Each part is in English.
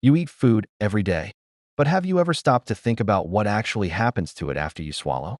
You eat food every day, but have you ever stopped to think about what actually happens to it after you swallow?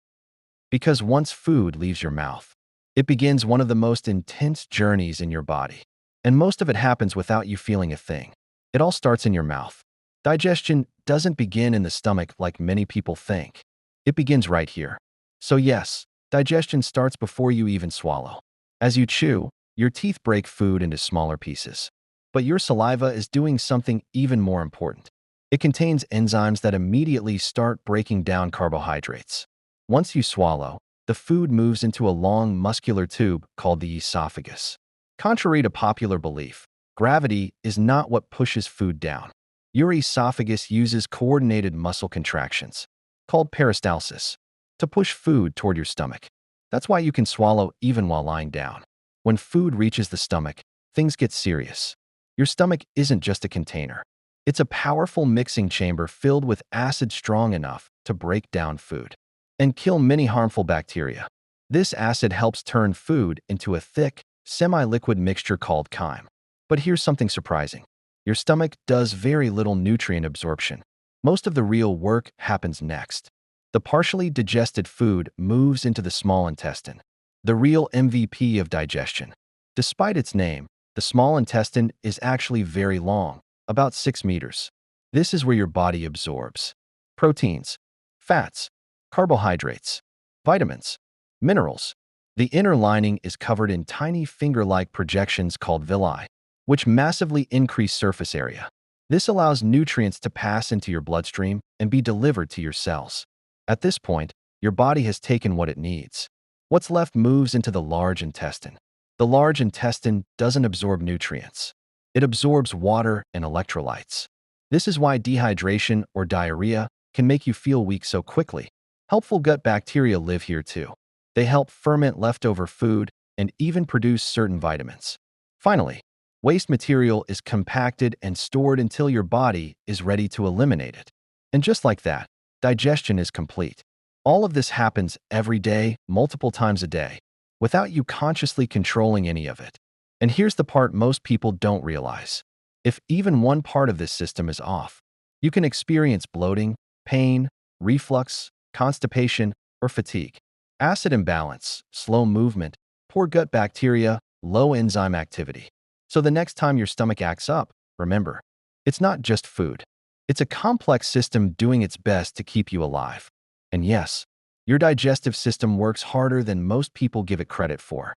Because once food leaves your mouth, it begins one of the most intense journeys in your body. And most of it happens without you feeling a thing. It all starts in your mouth. Digestion doesn't begin in the stomach like many people think. It begins right here. So yes, digestion starts before you even swallow. As you chew, your teeth break food into smaller pieces. But your saliva is doing something even more important. It contains enzymes that immediately start breaking down carbohydrates. Once you swallow, the food moves into a long muscular tube called the esophagus. Contrary to popular belief, gravity is not what pushes food down. Your esophagus uses coordinated muscle contractions, called peristalsis, to push food toward your stomach. That's why you can swallow even while lying down. When food reaches the stomach, things get serious. Your stomach isn't just a container. It's a powerful mixing chamber filled with acid strong enough to break down food and kill many harmful bacteria. This acid helps turn food into a thick, semi-liquid mixture called chyme. But here's something surprising. Your stomach does very little nutrient absorption. Most of the real work happens next. The partially digested food moves into the small intestine, the real MVP of digestion. Despite its name, the small intestine is actually very long, about 6 meters. This is where your body absorbs proteins, fats, carbohydrates, vitamins, minerals. The inner lining is covered in tiny finger-like projections called villi, which massively increase surface area. This allows nutrients to pass into your bloodstream and be delivered to your cells. At this point, your body has taken what it needs. What's left moves into the large intestine. The large intestine doesn't absorb nutrients. It absorbs water and electrolytes. This is why dehydration or diarrhea can make you feel weak so quickly. Helpful gut bacteria live here too. They help ferment leftover food and even produce certain vitamins. Finally, waste material is compacted and stored until your body is ready to eliminate it. And just like that, digestion is complete. All of this happens every day, multiple times a day, without you consciously controlling any of it. And here's the part most people don't realize. If even one part of this system is off, you can experience bloating, pain, reflux, constipation, or fatigue. Acid imbalance, slow movement, poor gut bacteria, low enzyme activity. So the next time your stomach acts up, remember, it's not just food. It's a complex system doing its best to keep you alive. And yes, your digestive system works harder than most people give it credit for.